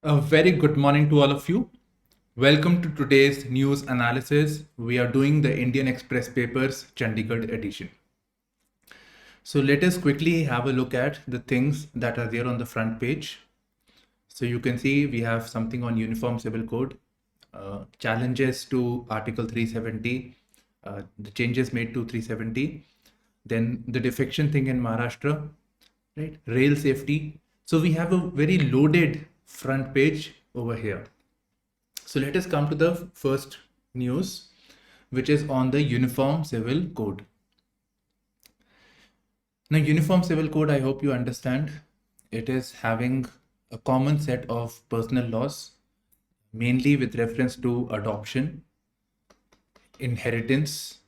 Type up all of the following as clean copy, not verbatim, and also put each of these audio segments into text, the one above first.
A very good morning to all of you. Welcome to today's news analysis. We are doing the Indian Express Papers Chandigarh edition. So let us quickly have a look at the things that are there on the front page. So you can see we have something on Uniform Civil Code, challenges to Article 370, the changes made to 370, then the defection thing in Maharashtra, right? Rail safety. So we have a very loaded front page over here. So let us come to the first news, which is on the Uniform Civil Code. Now, Uniform Civil Code, I hope you understand, it is having a common set of personal laws, mainly with reference to adoption, inheritance,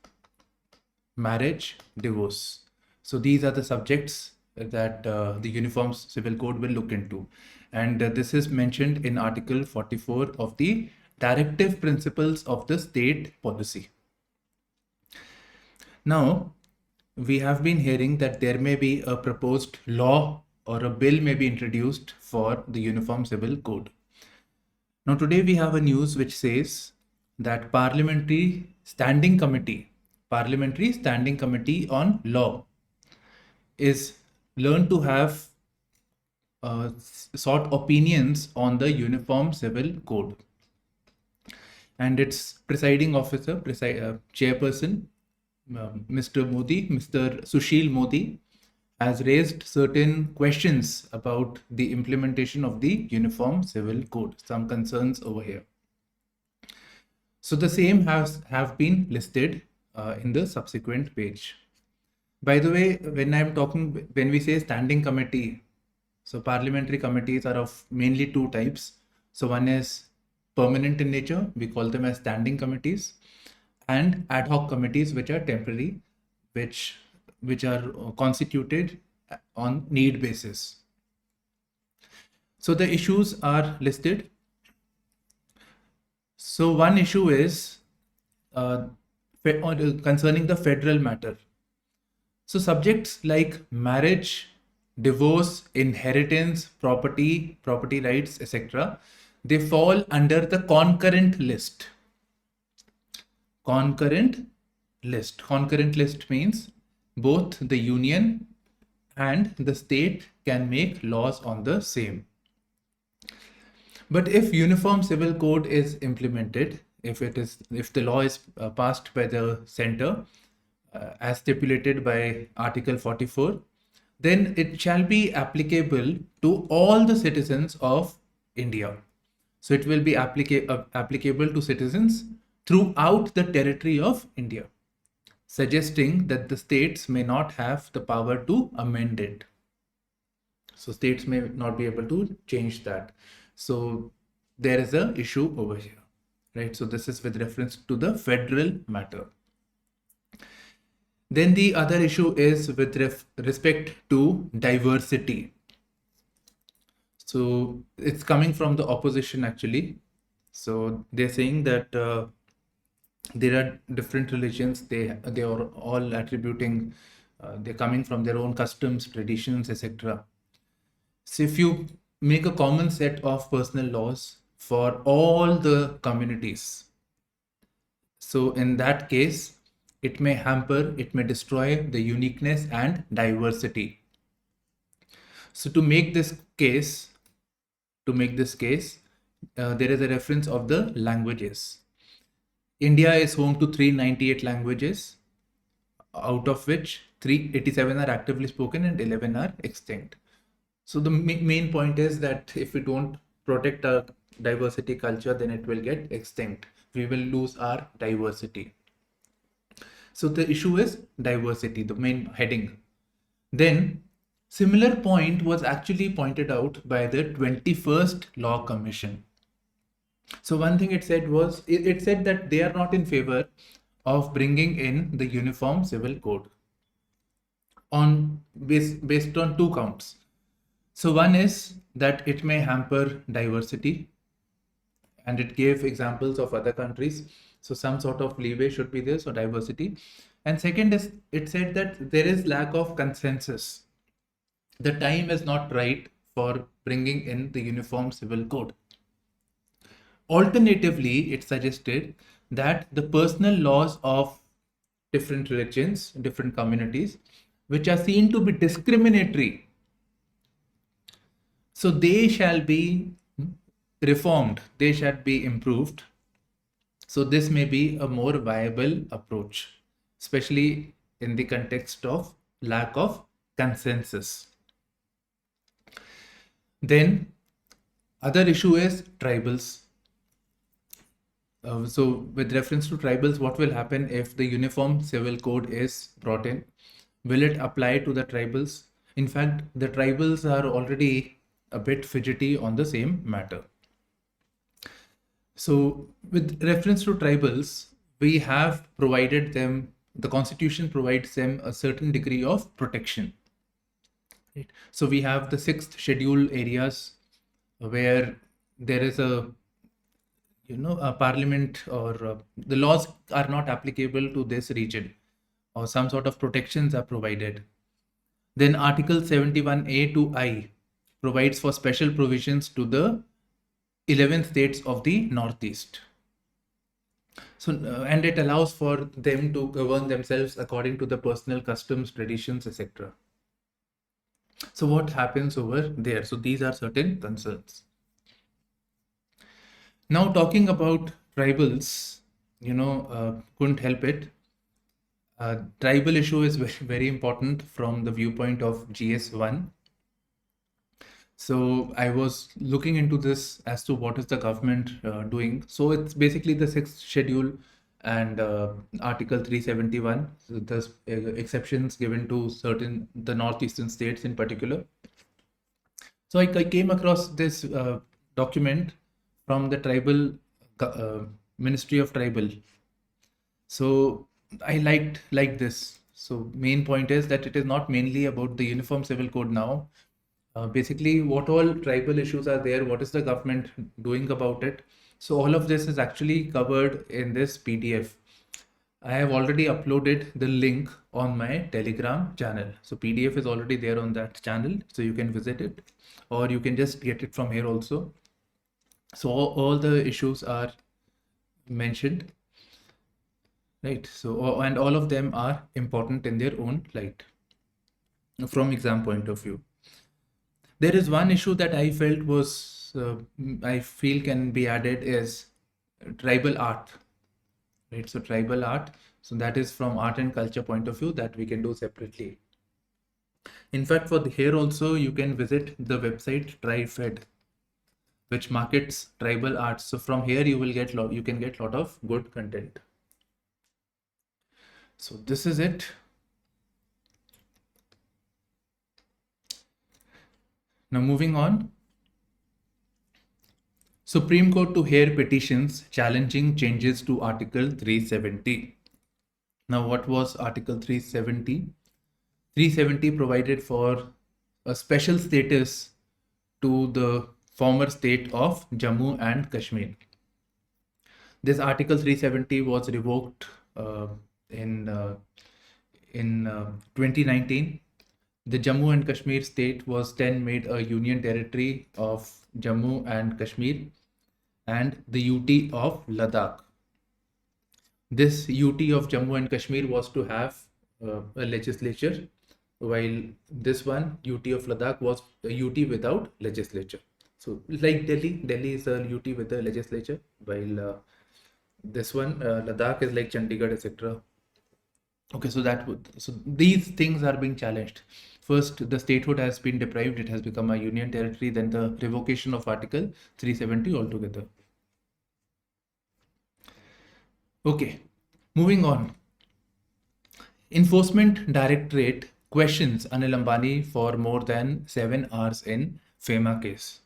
marriage, divorce. So these are the subjects that the Uniform Civil Code will look into. And this is mentioned in Article 44 of the Directive Principles of the State Policy. Now, we have been hearing that there may be a proposed law or a bill may be introduced for the Uniform Civil Code. Now, today we have a news which says that Parliamentary Standing Committee on Law is learned to have sought opinions on the Uniform Civil Code. And its presiding officer, chairperson, Mr. Sushil Modi, has raised certain questions about the implementation of the Uniform Civil Code, some concerns over here. So the same have been listed in the subsequent page. By the way, when we say standing committee, so parliamentary committees are of mainly two types. So one is permanent in nature, we call them as standing committees, and ad hoc committees, which are temporary, which are constituted on need basis. So the issues are listed. So one issue is concerning the federal matter. So subjects like marriage, divorce, inheritance, property rights, etc., they fall under the concurrent list. Concurrent list means both the union and the state can make laws on the same. But if Uniform Civil Code is implemented, if the law is passed by the center as stipulated by Article 44, then it shall be applicable to all the citizens of India. So it will be applicable to citizens throughout the territory of India, suggesting that the states may not have the power to amend it. So states may not be able to change that. So there is an issue over here, right? So this is with reference to the federal matter. Then the other issue is with respect to diversity. So it's coming from the opposition actually. So they're saying that there are different religions. They are all attributing. They're coming from their own customs, traditions, etc. So if you make a common set of personal laws for all the communities, so in that case, it may hamper, it may destroy the uniqueness and diversity. So to make this case, there is a reference of the languages. India is home to 398 languages, out of which 387 are actively spoken and 11 are extinct. So the main point is that if we don't protect our diversity culture, then it will get extinct. We will lose our diversity. So the issue is diversity, the main heading. Then similar point was actually pointed out by the 21st Law Commission. So one thing it said was, it said that they are not in favor of bringing in the Uniform Civil Code based on two counts. So one is that it may hamper diversity, and it gave examples of other countries. So some sort of leeway should be there, so diversity. And second is, it said that there is lack of consensus. The time is not right for bringing in the Uniform Civil Code. Alternatively, it suggested that the personal laws of different religions, different communities, which are seen to be discriminatory, so they shall be reformed, they shall be improved. So this may be a more viable approach, especially in the context of lack of consensus. Then other issue is tribals. So with reference to tribals, what will happen if the uniform civil code is brought in? Will it apply to the tribals? In fact, the tribals are already a bit fidgety on the same matter. So with reference to tribals, we have provided them, the constitution provides them a certain degree of protection. Right? So we have the 6th schedule areas where there is a a parliament, or the laws are not applicable to this region, or some sort of protections are provided. Then Article 71A to I provides for special provisions to the 11 states of the Northeast. So, and it allows for them to govern themselves according to the personal customs, traditions, etc. So what happens over there? So these are certain concerns. Now talking about tribals, couldn't help it. Tribal issue is very, very important from the viewpoint of GS1. So I was looking into this as to what is the government doing. So it's basically the 6th schedule and Article 371. So there's exceptions given to the northeastern states in particular. So I came across this document from the tribal Ministry of Tribal. So I liked this. So main point is that it is not mainly about the Uniform Civil Code now. Basically, what all tribal issues are there, what is the government doing about it? So all of this is actually covered in this PDF. I have already uploaded the link on my Telegram channel. So PDF is already there on that channel, so you can visit it, or you can just get it from here also. So all the issues are mentioned, right? So, and all of them are important in their own light from exam point of view. There is one issue that I felt was, I feel can be added is tribal art, right? So tribal art, so that is from art and culture point of view that we can do separately. In fact, for here also, you can visit the website TriFed, which markets tribal arts. So from here, you can get lot of good content. So this is it. Now moving on. Supreme Court to hear petitions challenging changes to Article 370. Now what was Article 370? 370 provided for a special status to the former state of Jammu and Kashmir. This Article 370 was revoked in 2019. The Jammu and Kashmir state was then made a union territory of Jammu and Kashmir and the UT of Ladakh. This UT of Jammu and Kashmir was to have a legislature, while this one, UT of Ladakh, was a UT without legislature. So like Delhi is a UT with a legislature, while this one, Ladakh, is like Chandigarh, etc. Okay, so these things are being challenged. First, the statehood has been deprived, it has become a union territory, then the revocation of Article 370 altogether. Okay, moving on. Enforcement Directorate questions Anil Ambani for more than 7 hours in FEMA case.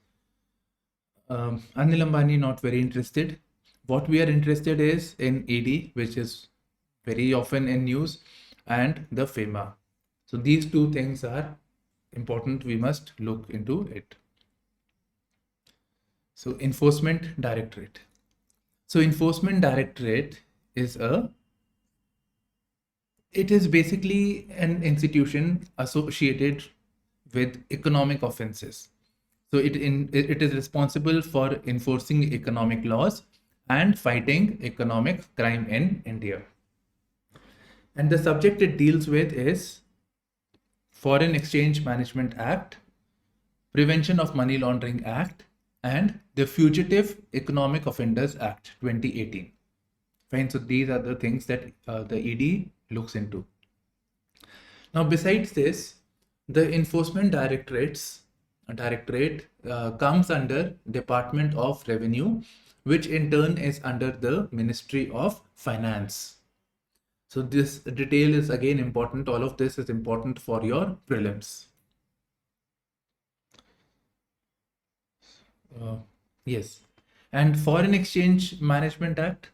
Anil Ambani not very interested. What we are interested is in ED, which is very often in news, and the FEMA. So these two things are important. We must look into it. So Enforcement Directorate. So Enforcement Directorate is basically an institution associated with economic offenses. So it is responsible for enforcing economic laws and fighting economic crime in India. And the subject it deals with is Foreign Exchange Management Act, Prevention of Money Laundering Act, and the Fugitive Economic Offenders Act 2018. Fine, so these are the things that the ED looks into. Now, besides this, the Enforcement Directorate comes under Department of Revenue, which in turn is under the Ministry of Finance. So this detail is again important. All of this is important for your prelims. Yes. And Foreign Exchange Management Act,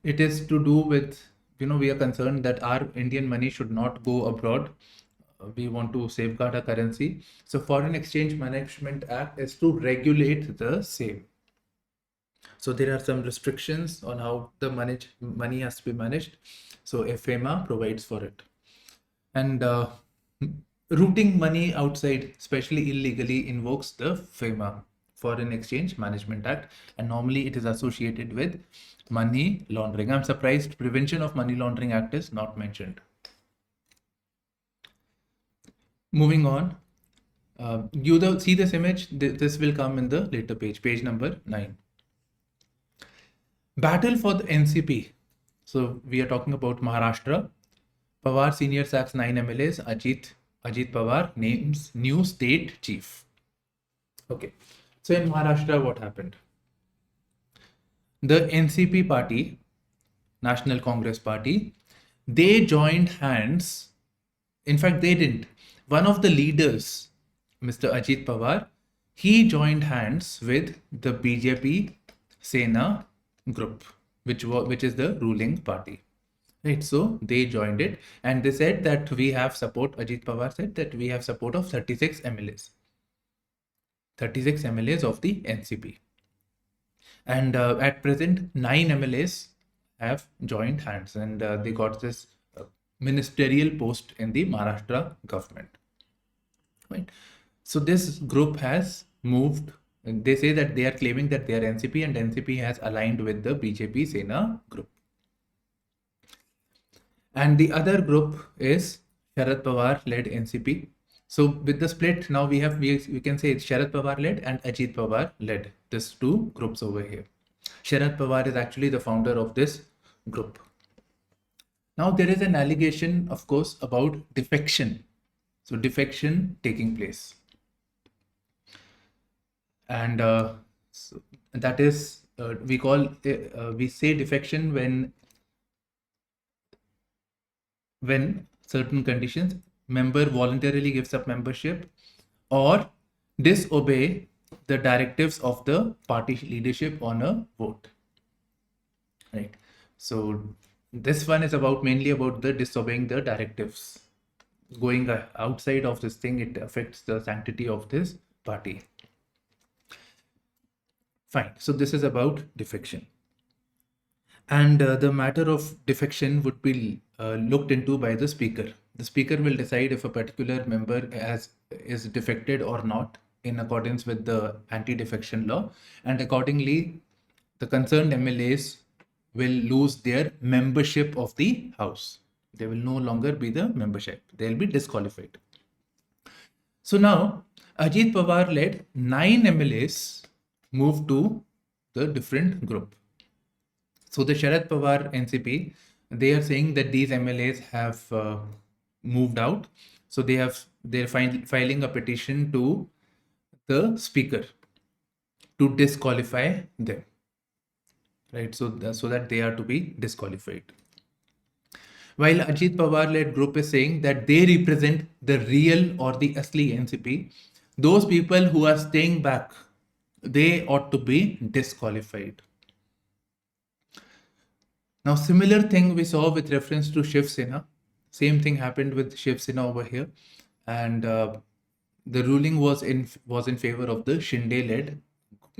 it is to do with, we are concerned that our Indian money should not go abroad. We want to safeguard our currency. So Foreign Exchange Management Act is to regulate the same. So there are some restrictions on how the money has to be managed. So FEMA provides for it. And routing money outside, especially illegally, invokes the FEMA, Foreign Exchange Management Act, and normally it is associated with money laundering. I'm surprised Prevention of Money Laundering Act is not mentioned. Moving on, you see this image. This will come in the later page number 9. Battle for the NCP. So we are talking about Maharashtra. Pawar senior sacks 9 MLAs. Ajit Pawar names new state chief. Okay. So in Maharashtra, what happened? The NCP party, National Congress Party, they joined hands. In fact, they didn't. One of the leaders, Mr. Ajit Pawar, he joined hands with the BJP Sena group, which is the ruling party. Right, so they joined it and they said that we have support. Ajit Pawar said that we have support of 36 MLAs. 36 MLAs of the NCP. And at present, 9 MLAs have joined hands and they got this ministerial post in the Maharashtra government. Right. So this group has moved. They say that they are claiming that they are NCP and NCP has aligned with the BJP Sena group. And the other group is Sharad Pawar led NCP. So with the split, now we can say it's Sharad Pawar led and Ajit Pawar led, these two groups over here. Sharad Pawar is actually the founder of this group. Now there is an allegation, of course, about defection. So defection taking place. And so that is, we say defection when certain conditions, member voluntarily gives up membership or disobey the directives of the party leadership on a vote. Right. So this one is mainly about the disobeying the directives. Going outside of this thing, it affects the sanctity of this party. Fine. So this is about defection. And the matter of defection would be looked into by the speaker. The speaker will decide if a particular member is defected or not in accordance with the anti-defection law, and accordingly, the concerned MLAs will lose their membership of the house. They will no longer be the membership. They will be disqualified. So now, Ajit Pawar led 9 MLAs moved to the different group. So the Sharad Pawar NCP, they are saying that these MLAs have moved out. So they're filing a petition to the speaker to disqualify them. Right, so that they are to be disqualified. While Ajit Pawar led group is saying that they represent the real or the asli NCP, those people who are staying back, they ought to be disqualified. Now, similar thing we saw with reference to Shiv Sena. Same thing happened with Shiv Sena over here, and the ruling was in favor of the Shinde-led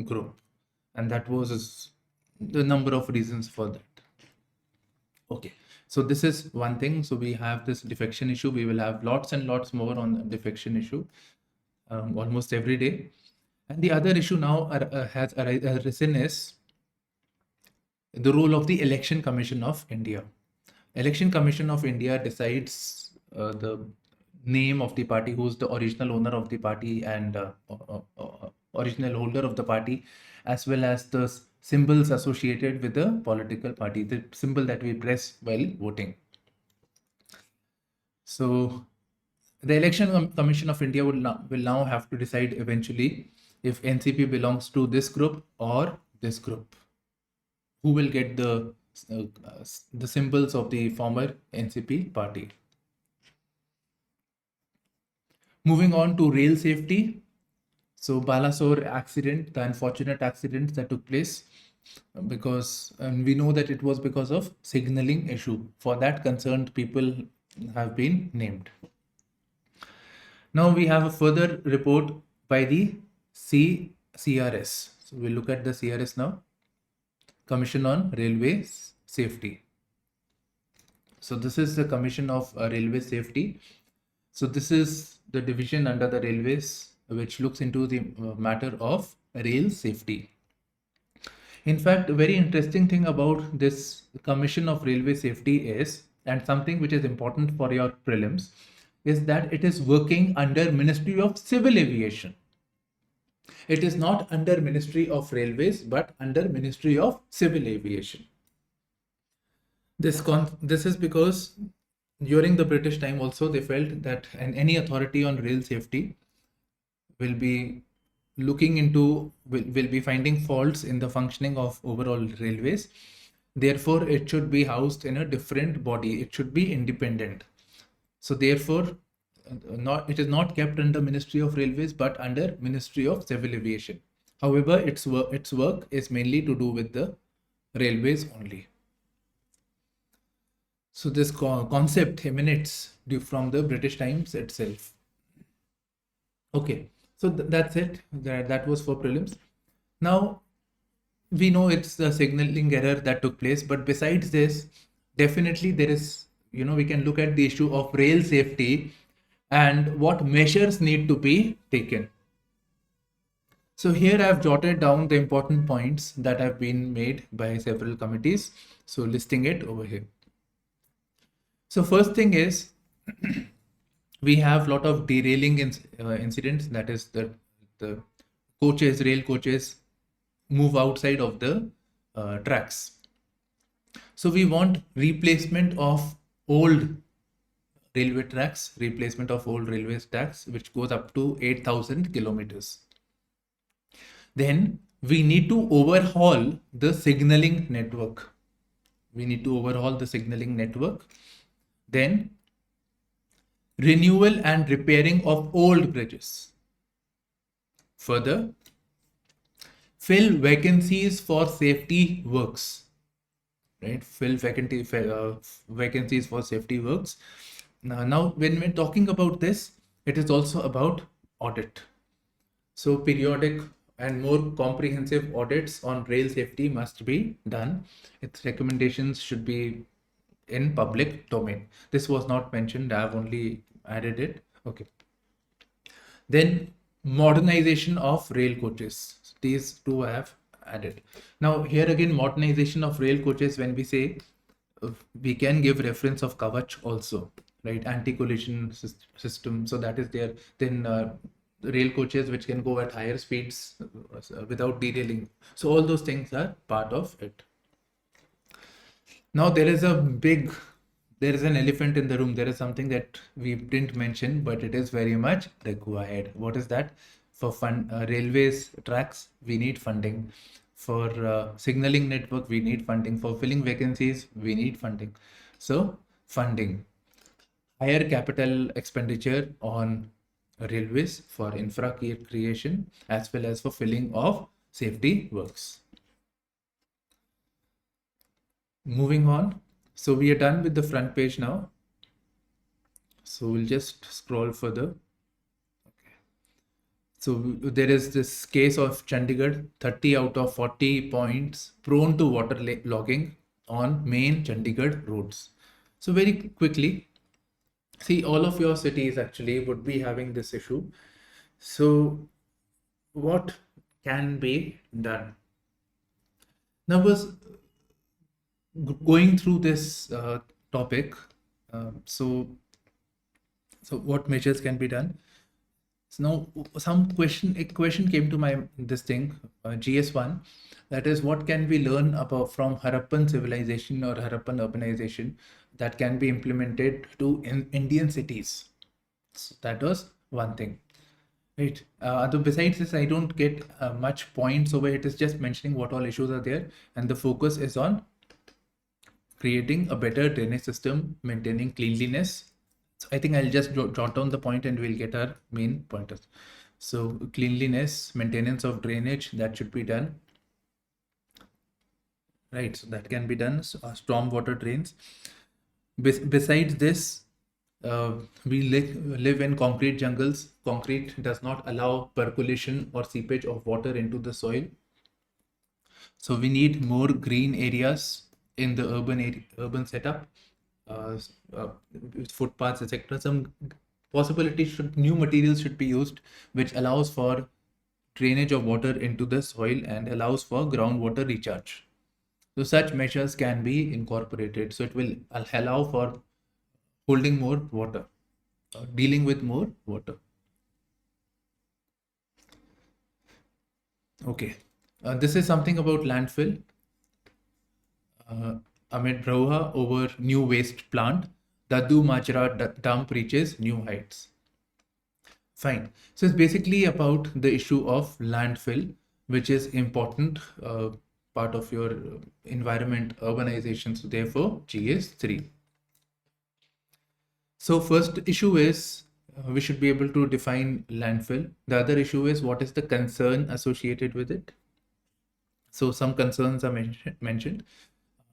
group, and that was the number of reasons for that. Okay, so this is one thing. So we have this defection issue. We will have lots and lots more on the defection issue almost every day. And the other issue now has arisen is the role of the Election Commission of India. Election Commission of India decides the name of the party, who's the original owner of the party and original holder of the party, as well as the symbols associated with the political party, the symbol that we press while voting. So the Election Commission of India will now have to decide eventually if NCP belongs to this group or this group. Who will get the symbols of the former NCP party. Moving on to rail safety. So Balasore accident, the unfortunate accident that took place, because we know that it was because of signaling issue. For that, concerned people have been named. Now we have a further report by the CRS. So we'll look at the CRS now. Commission on Railway Safety. So this is the Commission of Railway Safety. So this is the division under the railways which looks into the matter of rail safety. In fact, a very interesting thing about this Commission of Railway Safety is, and something which is important for your prelims, is that it is working under Ministry of Civil Aviation. It is not under Ministry of Railways, but under Ministry of Civil Aviation. This is because during the British time also they felt that any authority on rail safety will be looking into, will be finding faults in the functioning of overall railways. Therefore, it should be housed in a different body. It should be independent. So therefore, it is not kept under Ministry of Railways, but under Ministry of Civil Aviation. However, its work is mainly to do with the railways only. So this concept emanates from the British times itself. Okay, so that's it. That was for prelims. Now we know it's the signaling error that took place, but besides this, definitely there is, we can look at the issue of rail safety and what measures need to be taken. So here I've jotted down the important points that have been made by several committees. So listing it over here. So first thing is, we have a lot of derailing incidents. That is the rail coaches move outside of the tracks. So we want replacement of old railway tracks, which goes up to 8,000 kilometers. Then we need to overhaul the signaling network. Then renewal and repairing of old bridges. Further, fill vacancies for safety works. Right? Fill vacancies for safety works. Now, when we're talking about this, it is also about audit. So periodic and more comprehensive audits on rail safety must be done. Its recommendations should be in public domain. This was not mentioned. I have only added it. Okay. Then modernization of rail coaches. These two I have added. Now here again, modernization of rail coaches, when we say, we can give reference of Kavach also, right? Anti-collision system. So that is there. Then rail coaches which can go at higher speeds without derailing. So all those things are part of it. Now there is an elephant in the room. There is something that we didn't mention, but it is very much required. What is that? For railways tracks, we need funding. For signaling network, we need funding. For filling vacancies, we need funding. So funding, higher capital expenditure on railways for infra creation as well as for filling of safety works. Moving on. So we are done with the front page now. So we'll just scroll further. Okay. So there is this case of Chandigarh, 30 out of 40 points prone to water logging on main Chandigarh roads. So very quickly, see, all of your cities actually would be having this issue. So what can be done? Now, was going through this topic. So what measures can be done? So now a question came to my this thing GS1, that is, what can we learn about from Harappan civilization or Harappan urbanization that can be implemented to Indian cities? So that was one thing, right? Although besides this, I don't get much points over. It is just mentioning what all issues are there, and the focus is on creating a better drainage system, maintaining cleanliness. So I think I'll just jot down the point and we'll get our main pointers. So cleanliness, maintenance of drainage, that should be done. Right, so that can be done. So, stormwater drains. Besides this, we live in concrete jungles. Concrete does not allow percolation or seepage of water into the soil. So we need more green areas in the urban setup, uh, uh, footpaths, etc. Some new materials should be used, which allows for drainage of water into the soil and allows for groundwater recharge. So such measures can be incorporated. So it will allow for holding more water, dealing with more water. Okay, this is something about landfill. Amid Brauha over new waste plant, Dadu Majra dump reaches new heights. Fine. So it's basically about the issue of landfill, which is important part of your environment urbanization. So therefore, GS3. So first issue is we should be able to define landfill. The other issue is what is the concern associated with it. So some concerns are mentioned.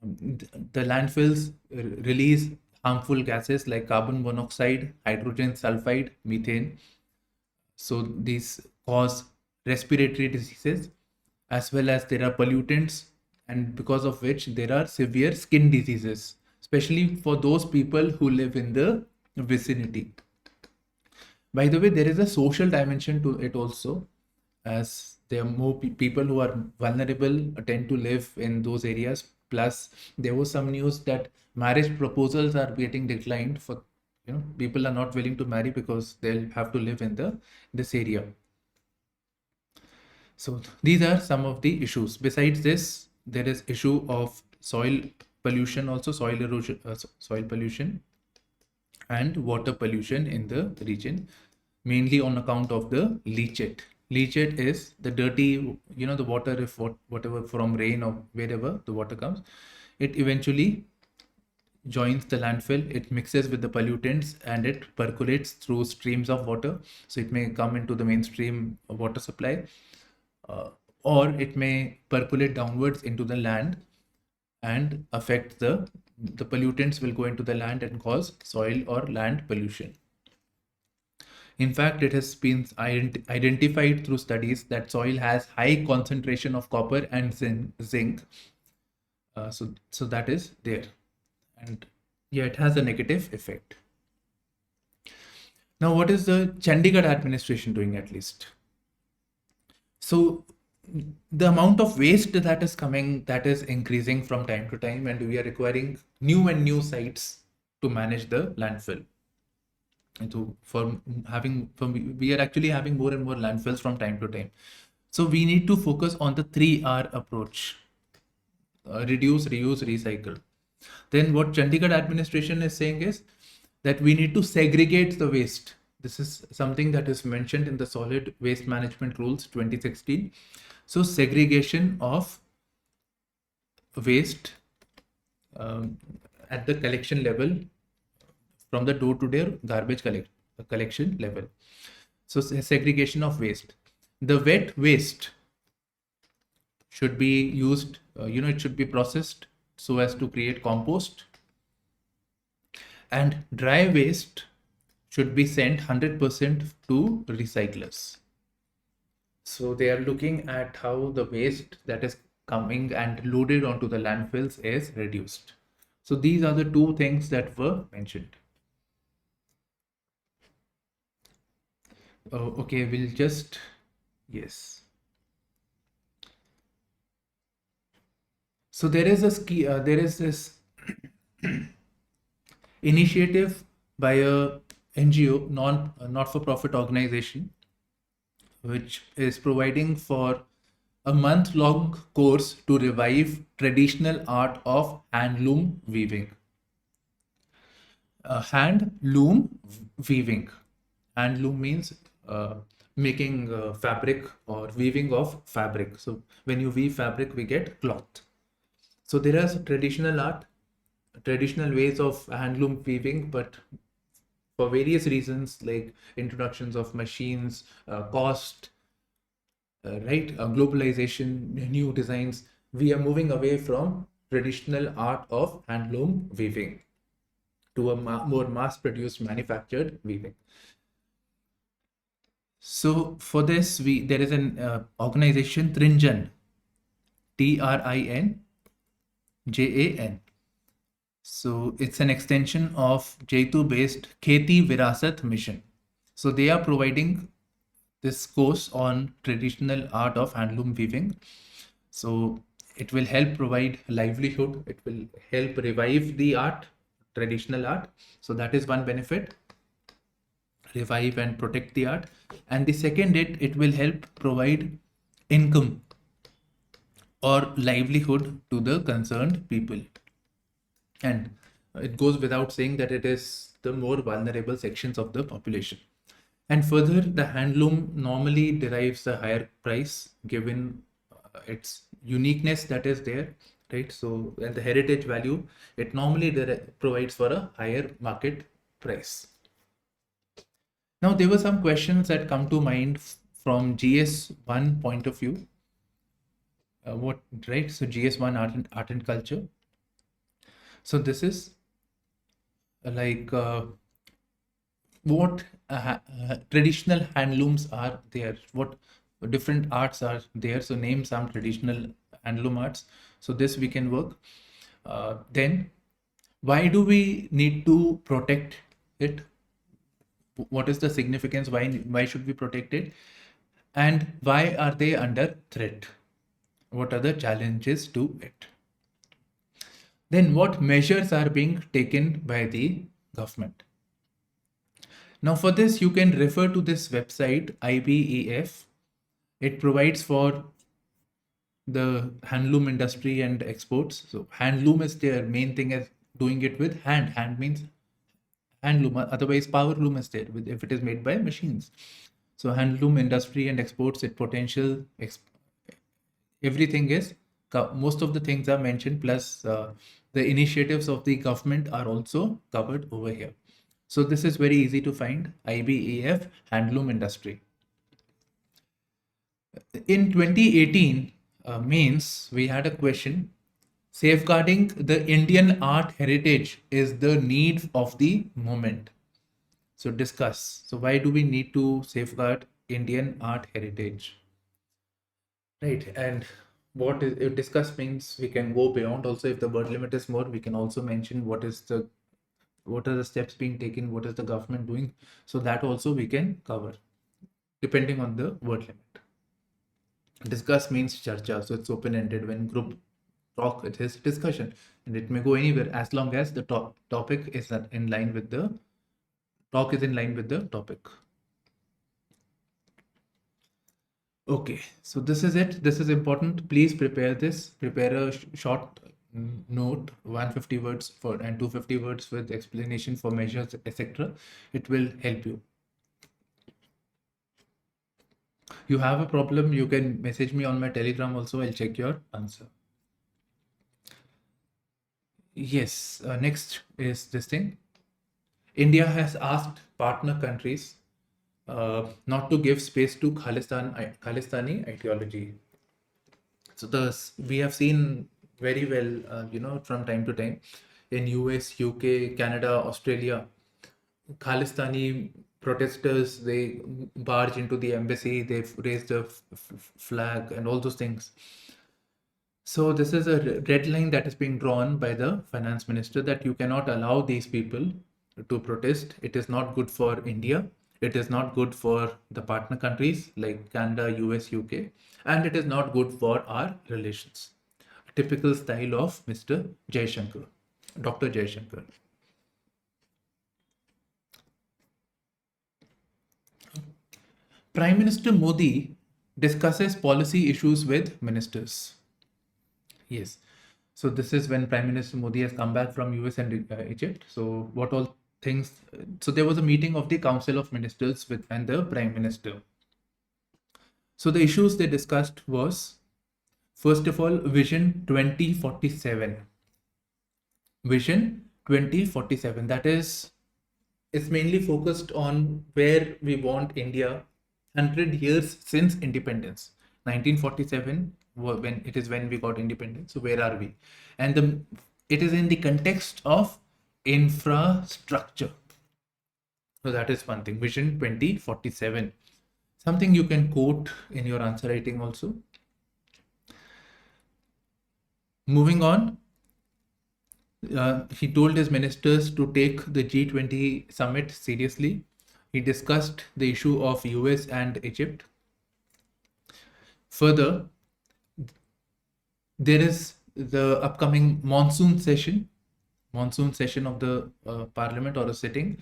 The landfills release harmful gases like carbon monoxide, hydrogen sulfide, methane. So these cause respiratory diseases, as well as there are pollutants, and because of which there are severe skin diseases, especially for those people who live in the vicinity. By the way, there is a social dimension to it also, as there are more people who are vulnerable tend to live in those areas. Plus, there was some news that marriage proposals are getting declined for, people are not willing to marry because they'll have to live in this area. So these are some of the issues. Besides this, there is issue of soil pollution, also soil erosion, soil pollution, and water pollution in the region, mainly on account of the leachate. Leachate is the dirty, the water, if whatever from rain or wherever the water comes, it eventually joins the landfill, it mixes with the pollutants and it percolates through streams of water. So it may come into the mainstream water supply, or it may percolate downwards into the land and affect the pollutants will go into the land and cause soil or land pollution. In fact, it has been identified through studies that soil has high concentration of copper and zinc. So that is there. And yeah, it has a negative effect. Now, what is the Chandigarh administration doing at least? So the amount of waste that is coming, that is increasing from time to time, and we are requiring new sites to manage the landfill. And so we are actually having more and more landfills from time to time. So we need to focus on the 3R approach: reduce, reuse, recycle. Then what Chandigarh administration is saying is that we need to segregate the waste. This is something that is mentioned in the Solid Waste Management Rules 2016. So segregation of waste at the collection level, from the door-to-door garbage collection level. So segregation of waste. The wet waste should be used, it should be processed so as to create compost. And dry waste should be sent 100% to recyclers. So they are looking at how the waste that is coming and loaded onto the landfills is reduced. So these are the two things that were mentioned. Okay, we'll just Yes. So there is there is this initiative by a NGO, not for profit organization, which is providing for a month long course to revive traditional art of handloom weaving. Hand loom weaving. Hand loom means making fabric or weaving of fabric. So when you weave fabric, we get cloth. So there is traditional art, traditional ways of handloom weaving, but for various reasons like introductions of machines, cost, globalization, new designs, we are moving away from traditional art of handloom weaving to a more mass-produced manufactured weaving. So for this, there is an organization, Trinjan, TRINJAN. So it's an extension of Jaitu-based Kheti Virasat mission. So they are providing this course on traditional art of handloom weaving. So it will help provide livelihood. It will help revive the art, traditional art. So that is one benefit. Revive and protect the art. And the second, it will help provide income or livelihood to the concerned people. And it goes without saying that it is the more vulnerable sections of the population. And further, the handloom normally derives a higher price given its uniqueness that is there, right? So, and the heritage value, it normally provides for a higher market price. Now, there were some questions that come to mind from GS1 point of view. Right? So, GS1 art and culture. So, this is like what traditional handlooms are there, what different arts are there. So, name some traditional handloom arts. So, this we can work. Then, why do we need to protect it? What is the significance? Why should we protect it? And why are they under threat? What are the challenges to it? Then what measures are being taken by the government? Now for this, you can refer to this website, IBEF. It provides for the handloom industry and exports. So handloom is their main thing, as doing it with hand. Hand means handloom, otherwise power loom is there if it is made by machines. So handloom industry and exports, it potential, everything is, most of the things are mentioned, plus the initiatives of the government are also covered over here. So this is very easy to find, IBEF, handloom industry. In 2018 mains, we had a question, safeguarding the Indian art heritage is the need of the moment. So discuss. So why do we need to safeguard Indian art heritage? Right. And what is if discuss means we can go beyond also. If the word limit is more, we can also mention what are the steps being taken, what is the government doing. So that also we can cover depending on the word limit. Discuss means charcha, so it's open-ended. When group talk, it is discussion, and it may go anywhere as long as the topic is in line with the talk is in line with the topic. Okay, so this is it. This is important. Please prepare this. Prepare a short note, 150 words and 250 words with explanation for measures, etc. It will help you. You have a problem, you can message me on my Telegram also. I'll check your answer. Yes, next is this thing. India has asked partner countries not to give space to Khalistani ideology. So we have seen very well, from time to time in US, UK, Canada, Australia, Khalistani protesters, they barge into the embassy, they've raised a flag and all those things. So this is a red line that is being drawn by the finance minister, that you cannot allow these people to protest. It is not good for India. It is not good for the partner countries like Canada, US, UK, and it is not good for our relations. Typical style of Mr. Jaishankar, Dr. Jaishankar. Prime Minister Modi discusses policy issues with ministers. Yes. So this is when Prime Minister Modi has come back from US and Egypt. So what all things? So there was a meeting of the Council of Ministers with and the Prime Minister. So the issues they discussed was, first of all, Vision 2047. Vision 2047. That is, it's mainly focused on where we want India 100 years since independence. 1947, when we got independence. So where are we? And it is in the context of infrastructure. So that is one thing. Vision 2047. Something you can quote in your answer writing also. Moving on. He told his ministers to take the G20 summit seriously. He discussed the issue of US and Egypt. Further, there is the upcoming monsoon session of the parliament, or a sitting,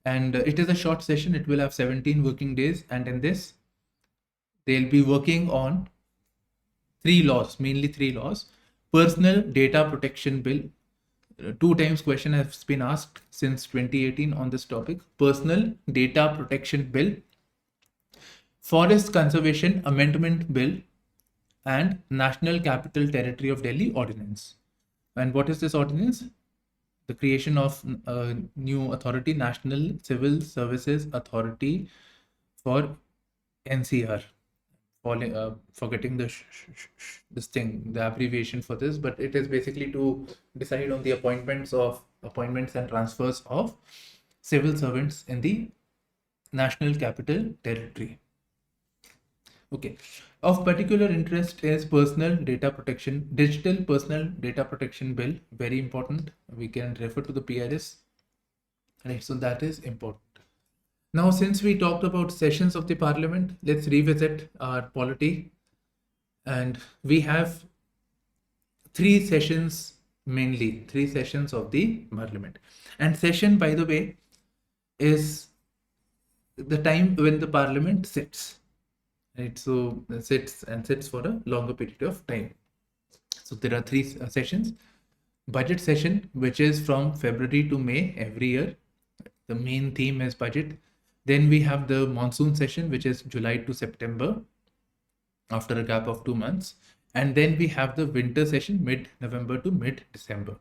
and it is a short session. It will have 17 working days, and in this they'll be working on mainly three laws. Personal data protection bill. 2 times question has been asked since 2018 on this topic. Personal data protection bill, forest conservation amendment bill, and National Capital Territory of Delhi ordinance. And what is this ordinance? The creation of a new authority, National Civil Services Authority for NCR. Forgetting the abbreviation for this, but it is basically to decide on the appointments and transfers of civil servants in the National Capital Territory. Okay. Of particular interest is digital personal data protection bill. Very important. We can refer to the PRS. Right. So that is important. Now, since we talked about sessions of the parliament, let's revisit our polity. And we have 3 sessions, mainly 3 sessions of the parliament. And session, by the way, is the time when the parliament sits. Right? So sits for a longer period of time. So there are 3 sessions. Budget session, which is from February to May every year. The main theme is budget. Then we have the monsoon session, which is July to September, after a gap of 2 months. And then we have the winter session, mid-November to mid-December.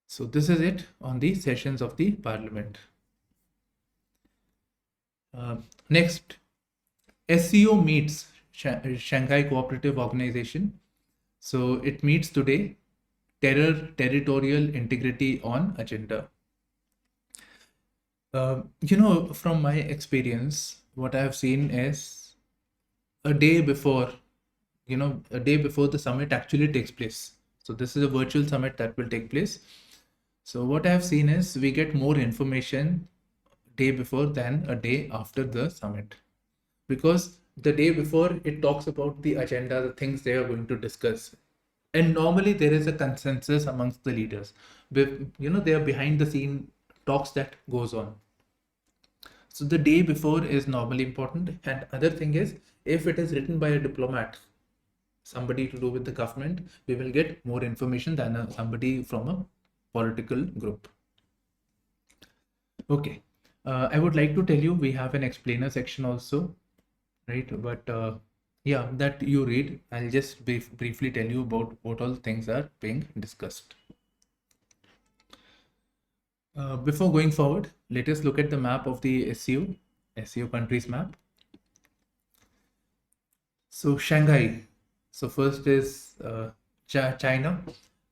So this is it on the sessions of the parliament. Next, SCO meets, Shanghai Cooperative Organization. So it meets today. Territorial integrity on agenda. From my experience, what I have seen is a day before the summit actually takes place. So this is a virtual summit that will take place. So what I have seen is we get more information day before than a day after the summit, because the day before it talks about the agenda, the things they are going to discuss, and normally there is a consensus amongst the leaders. They are behind the scene talks that goes on. So the day before is normally important. And other thing is, if it is written by a diplomat, somebody to do with the government, we will get more information than somebody from a political group. Okay. I would like to tell you we have an explainer section also, right? But that you read. I'll just briefly tell you about what all things are being discussed. Before going forward, let us look at the map of the SCO countries map. So Shanghai. So first is China,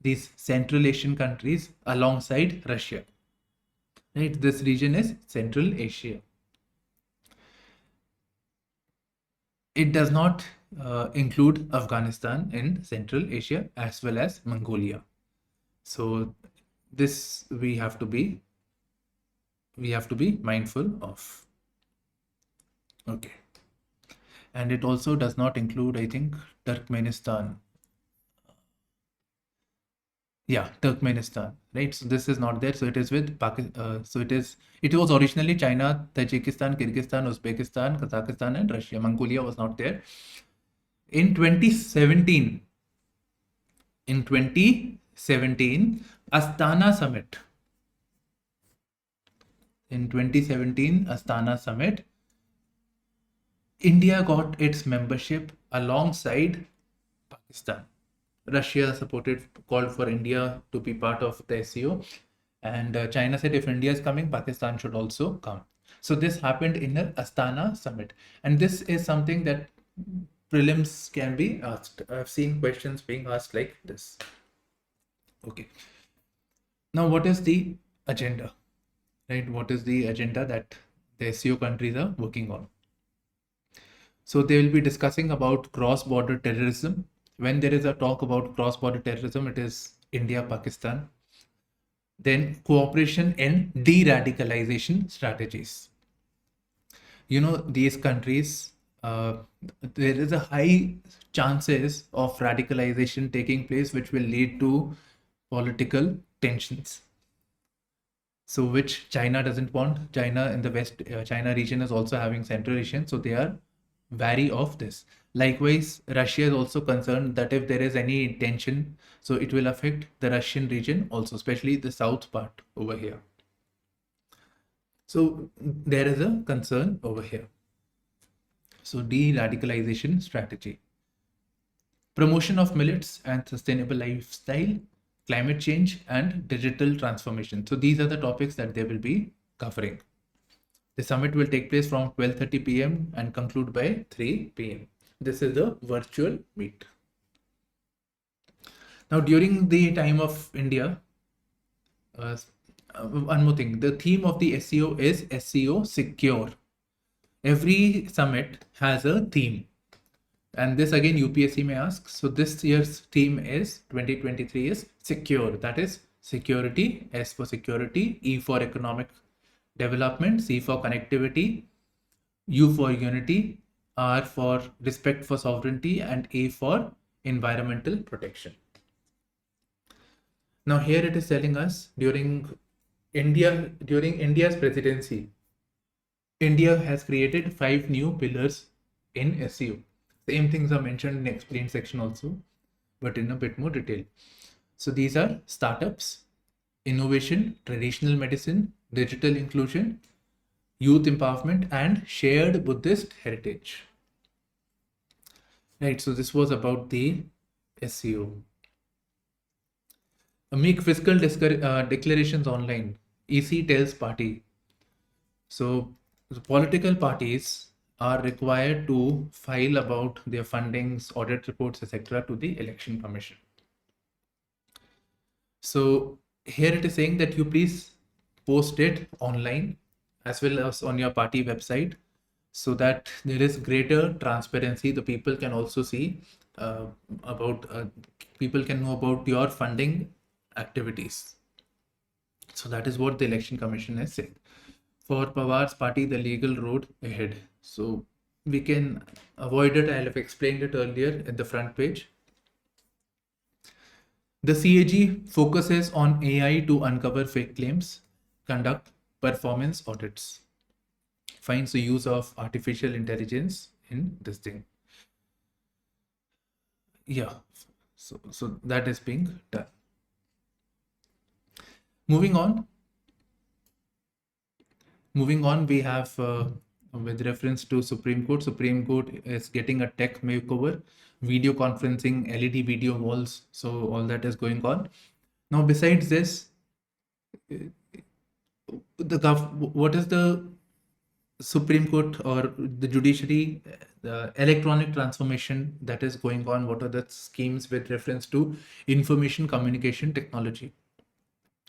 these Central Asian countries alongside Russia. Right, this region is Central Asia. It does not include Afghanistan in Central Asia as well as Mongolia. So this we have to be we have to be mindful of. Okay. And it also does not include, I think, Turkmenistan. Yeah, Turkmenistan, right? So this is not there. So it is with Pakistan. It was originally China, Tajikistan, Kyrgyzstan, Uzbekistan, Kazakhstan, and Russia. Mongolia was not there. In 2017, Astana Summit. In 2017, Astana Summit, India got its membership alongside Pakistan. Russia called for India to be part of the SCO, and China said if India is coming, Pakistan should also come. So this happened in the Astana Summit, and this is something that prelims can be asked. I've seen questions being asked like this. Okay. Now, what is the agenda? Right? What is the agenda that the SCO countries are working on? So they will be discussing about cross-border terrorism. When there is a talk about cross-border terrorism, it is India, Pakistan. Then cooperation in de-radicalization strategies. You know, these countries, there is a high chances of radicalization taking place, which will lead to political tensions. So which China doesn't want. China in the West, China region is also having Central Asian, so they are wary of this. Likewise, Russia is also concerned that if there is any tension, so it will affect the Russian region also, especially the south part over here. So there is a concern over here. So de-radicalization strategy. Promotion of millets and sustainable lifestyle, climate change, and digital transformation. So these are the topics that they will be covering. The summit will take place from 12:30 p.m. and conclude by 3 p.m. This is the virtual meet. Now, during the time of India, one more thing, the theme of the SCO is SCO Secure. Every summit has a theme. And this again UPSC may ask. So this year's theme is 2023 is secure. That is security, S for security, E for economic development, C for connectivity, U for unity, R for respect for sovereignty, and A for environmental protection. Now here it is telling us during India's presidency, India has created 5 new pillars in SCO. Same things are mentioned in explained section also, but in a bit more detail. So these are startups, innovation, traditional medicine, digital inclusion, youth empowerment, and shared Buddhist heritage. Right, so this was about the SCO. Make fiscal declarations online. EC tells party. So the political parties are required to file about their fundings, audit reports, etc. to the Election Commission. So here it is saying that you please post it online as well as on your party website so that there is greater transparency. The people can also see people can know about your funding activities. So that is what the Election Commission is saying. For Pawar's party, the legal road ahead. So we can avoid it. I have explained it earlier at the front page. The CAG focuses on AI to uncover fake claims, conduct performance audits, finds the use of artificial intelligence in this thing. Yeah, so that is being done. Moving on, we have with reference to Supreme Court is getting a tech makeover, video conferencing, LED video walls. So all that is going on. Now, besides this, what is the Supreme Court or the judiciary, the electronic transformation that is going on? What are the schemes with reference to information communication technology?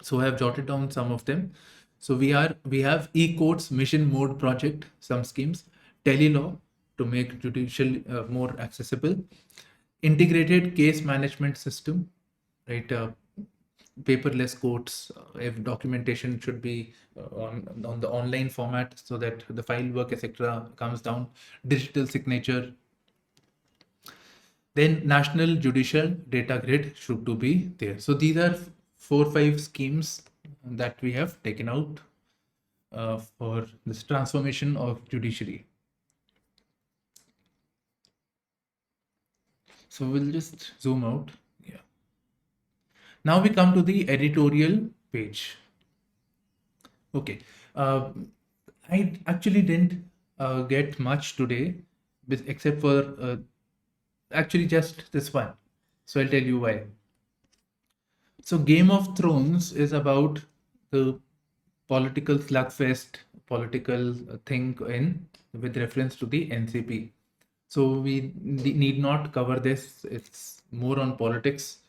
So I have jotted down some of them. So we have e-courts mission mode project, some schemes, telelaw to make judicial more accessible, integrated case management system, right? paperless courts, if documentation should be on the online format so that the file work, etc., comes down, digital signature. Then national judicial data grid should to be there. So these are 4-5 schemes that we have taken out for this transformation of judiciary. So we'll just zoom out. Yeah. Now we come to the editorial page. Okay. I actually didn't get much today, except for actually just this one. So I'll tell you why. So Game of Thrones is about the political slugfest, political thing in with reference to the NCP. So we need not cover this. It's more on politics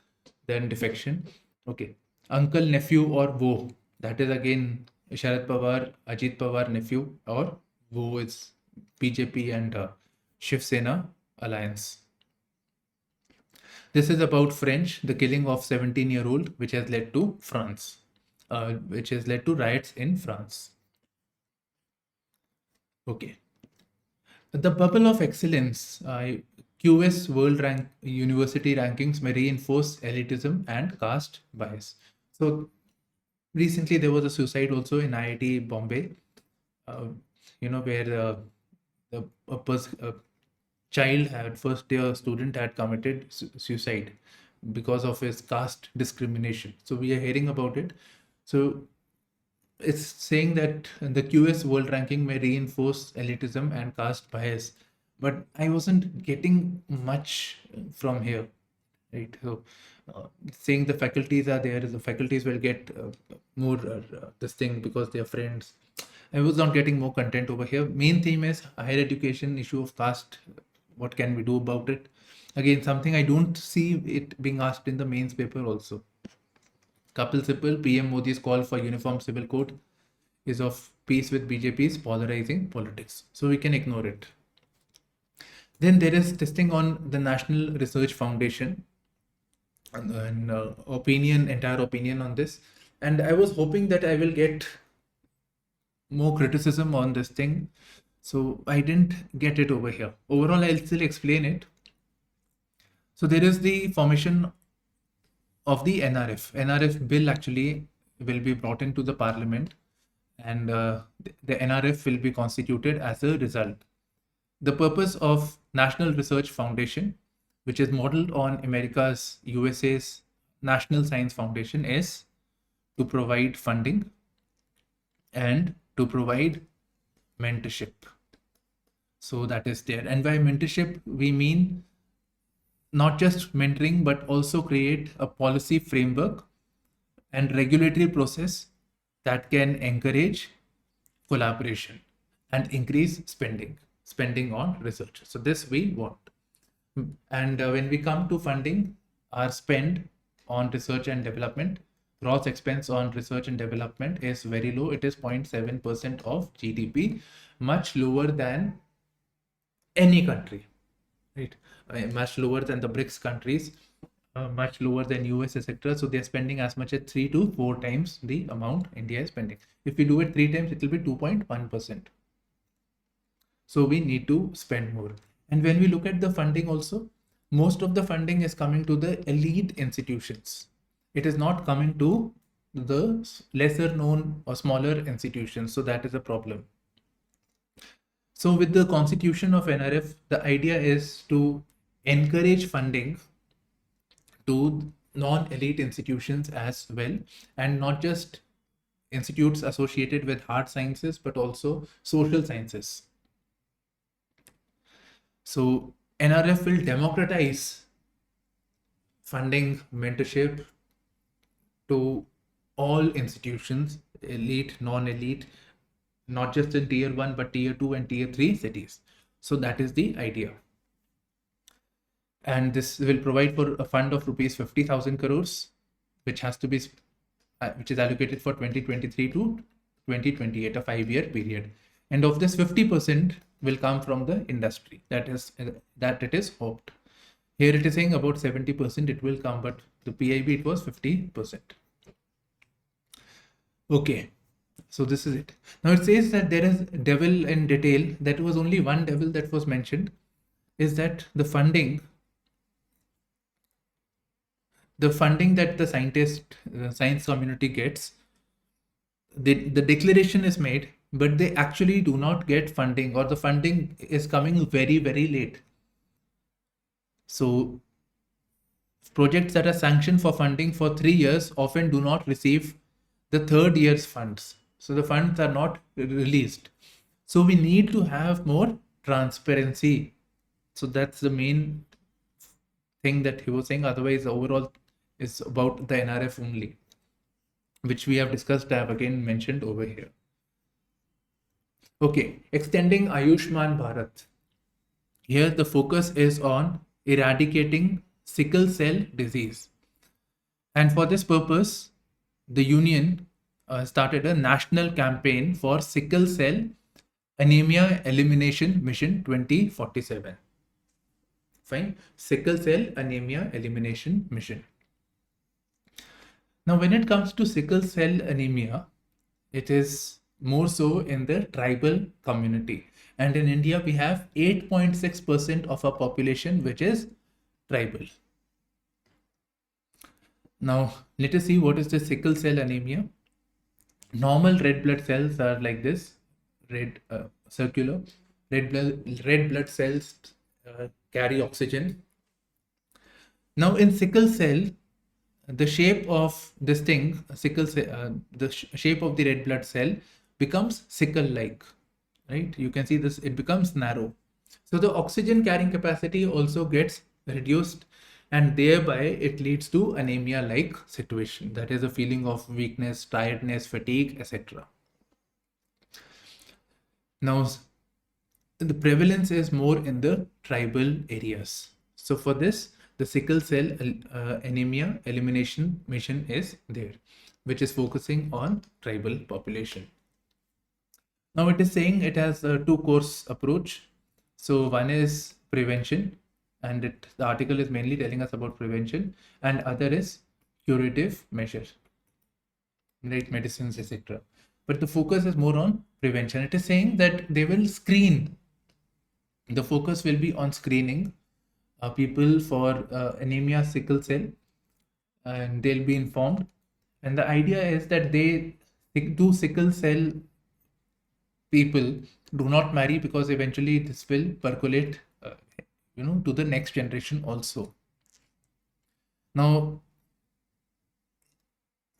than defection. Okay. Uncle, nephew, or wo. That is again Sharad Pawar, Ajit Pawar nephew, or wo is BJP and Shiv Sena alliance. This is about French, the killing of 17-year-old, which has led to France, which has led to riots in France. Okay. The bubble of excellence, QS World University rankings may reinforce elitism and caste bias. So recently there was a suicide also in IIT Bombay, where a child had first year student had committed suicide because of his caste discrimination. So we are hearing about it. So it's saying that the QS world ranking may reinforce elitism and caste bias, but I wasn't getting much from here, right? So saying the faculties are there, the faculties will get more this thing because they are friends. I was not getting more content over here. Main theme is higher education, issue of caste. What can we do about it? Again, something I don't see it being asked in the mains paper also. Kapil Sibal, PM Modi's call for uniform civil code is of peace with BJP's polarizing politics. So we can ignore it. Then there is testing on the National Research Foundation and entire opinion on this. And I was hoping that I will get more criticism on this thing. So I didn't get it over here. Overall, I'll still explain it. So there is the formation of the NRF. NRF bill actually will be brought into the parliament, and the NRF will be constituted as a result. The purpose of National Research Foundation, which is modeled on USA's National Science Foundation, is to provide funding and to provide mentorship. So that is there. And by mentorship, we mean not just mentoring, but also create a policy framework and regulatory process that can encourage collaboration and increase spending on research. So this we want. And when we come to funding, our spend on research and development, gross expense on research and development is very low. It is 0.7% of GDP, much lower than any country, right? Much lower than the BRICS countries, much lower than US, etc. So they're spending as much as 3 to 4 times the amount India is spending. If we do it 3 times, it will be 2.1%. So we need to spend more. And when we look at the funding also, most of the funding is coming to the elite institutions. It is not coming to the lesser known or smaller institutions. So that is a problem. So with the constitution of NRF, the idea is to encourage funding to non-elite institutions as well, and not just institutes associated with hard sciences, but also social sciences. So NRF will democratize funding, mentorship to all institutions, elite, non-elite, not just in tier 1, but tier 2 and tier 3 cities. So that is the idea. And this will provide for a fund of rupees 50,000 crores, which has to be, which is allocated for 2023 to 2028, a 5-year period. And of this, 50% will come from the industry. That it is hoped. Here it is saying about 70% it will come, but the PIB it was 50%. Okay, so this is it. Now it says that there is devil in detail. That was only one devil that was mentioned, is that the funding that the science community gets, the declaration is made, but they actually do not get funding, or the funding is coming very, very late. So projects that are sanctioned for funding for 3 years often do not receive the third year's funds. So the funds are not released. So we need to have more transparency. So that's the main thing that he was saying. Otherwise, overall is about the NRF only, which we have discussed. I have again mentioned over here. Okay, extending Ayushman Bharat. Here the focus is on eradicating sickle cell disease. And for this purpose, the union started a national campaign for sickle cell anemia elimination mission 2047. Fine. Sickle cell anemia elimination mission. Now, when it comes to sickle cell anemia, it is more so in the tribal community. And in India, we have 8.6% of our population, which is tribal. Now, let us see what is the sickle cell anemia. Normal red blood cells are like this, circular. Red blood cells carry oxygen. Now, in sickle cell, the shape of this thing, shape of the red blood cell becomes sickle-like, right? You can see this, it becomes narrow. So the oxygen carrying capacity also gets reduced, and thereby it leads to anemia-like situation. That is a feeling of weakness, tiredness, fatigue, etc. Now, the prevalence is more in the tribal areas. So for this, the sickle cell anemia elimination mission is there, which is focusing on tribal population. Now it is saying it has a two-course approach. So one is prevention, and the article is mainly telling us about prevention, and other is curative measure, right? Medicines, etc. But the focus is more on prevention. It is saying that they will screen. The focus will be on screening people for anemia sickle cell, and they'll be informed. And the idea is that sickle cell people do not marry, because eventually this will percolate to the next generation also. Now,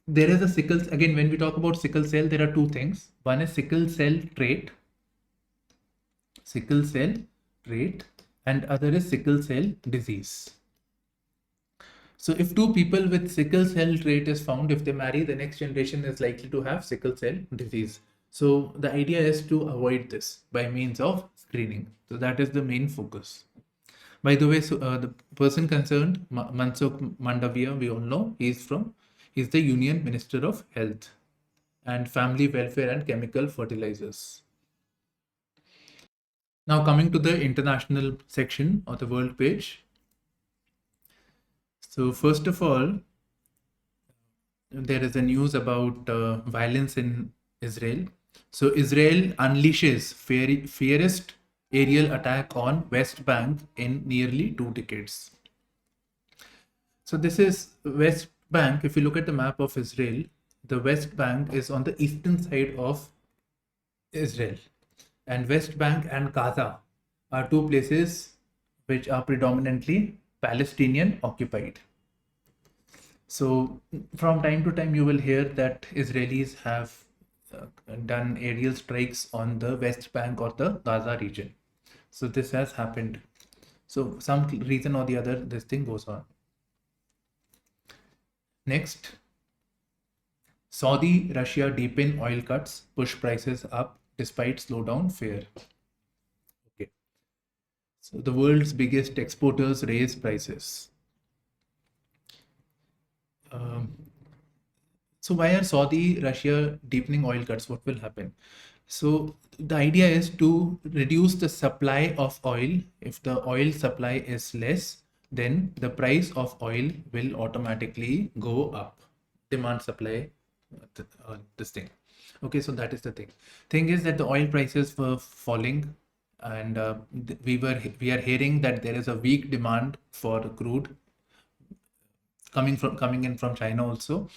there is a sickle, again, when we talk about sickle cell, there are two things. One is sickle cell trait, and other is sickle cell disease. So if two people with sickle cell trait is found, if they marry, the next generation is likely to have sickle cell disease. So the idea is to avoid this by means of screening. So that is the main focus. By the way, the person concerned, Mansukh Mandavia, we all know, he's the Union Minister of Health and Family Welfare and Chemical Fertilizers. Now coming to the international section of the world page. So first of all, there is a news about violence in Israel. So Israel unleashes fiercest aerial attack on West Bank in nearly 2 decades. So this is West Bank. If you look at the map of Israel, the West Bank is on the eastern side of Israel. And West Bank and Gaza are two places which are predominantly Palestinian occupied. So from time to time, you will hear that Israelis have done aerial strikes on the West Bank or the Gaza region. So this has happened. So some reason or the other, this thing goes on. Next, Saudi, Russia deepen oil cuts, push prices up despite slowdown fear. Okay. So the world's biggest exporters raise prices. So why are Saudi, Russia deepening oil cuts? What will happen? So the idea is to reduce the supply of oil. If the oil supply is less, then the price of oil will automatically go up. Demand supply this thing. Okay, so that is the thing. Thing is that the oil prices were falling, and we are hearing that there is a weak demand for crude coming in from China also.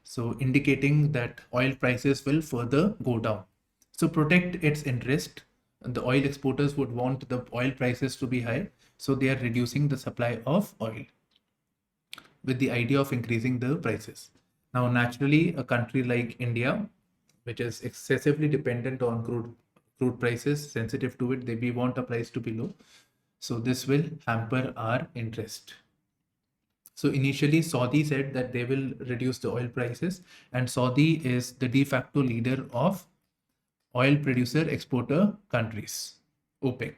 So indicating that oil prices will further go down. So protect its interest. The oil exporters would want the oil prices to be high, so they are reducing the supply of oil with the idea of increasing the prices. Now, naturally, a country like India, which is excessively dependent on crude prices, sensitive to it, we want a price to be low. So this will hamper our interest. So initially, Saudi said that they will reduce the oil prices, and Saudi is the de facto leader of oil producer exporter countries, OPEC.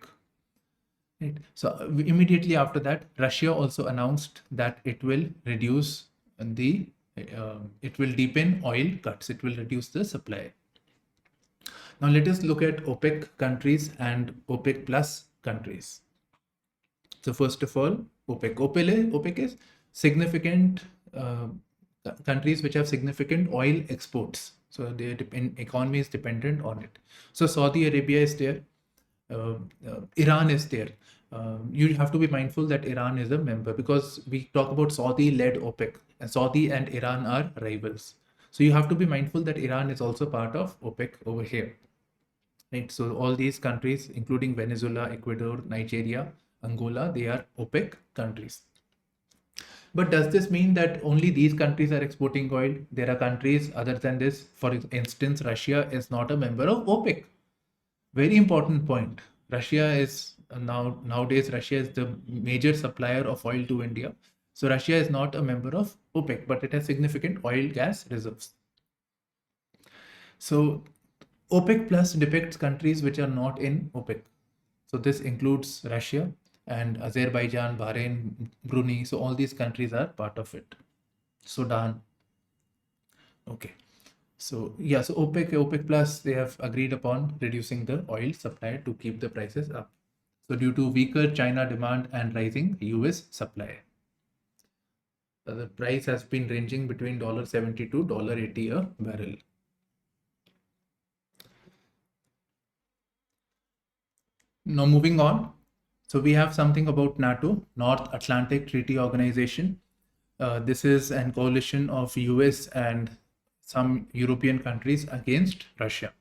Right. So immediately after that, Russia also announced that it will reduce it will deepen oil cuts. It will reduce the supply. Now let us look at OPEC countries and OPEC plus countries. So first of all, OPEC is significant countries which have significant oil exports. So their economy is dependent on it. So Saudi Arabia is there. Iran is there. You have to be mindful that Iran is a member, because we talk about Saudi-led OPEC, and Saudi and Iran are rivals. So you have to be mindful that Iran is also part of OPEC over here. Right? So all these countries, including Venezuela, Ecuador, Nigeria, Angola, they are OPEC countries. But does this mean that only these countries are exporting oil? There are countries other than this. For instance, Russia is not a member of OPEC. Very important point. Russia is nowadays Russia is the major supplier of oil to India. So Russia is not a member of OPEC, but it has significant oil gas reserves. So OPEC plus depicts countries which are not in OPEC. So this includes Russia and Azerbaijan, Bahrain, Brunei. So all these countries are part of it. Sudan. Okay. So yeah, so OPEC plus, they have agreed upon reducing the oil supply to keep the prices up. So due to weaker China demand and rising US supply. The price has been ranging between $70 to $80 a barrel. Now moving on. So we have something about NATO, North Atlantic Treaty Organization. This is a coalition of US and some European countries against Russia.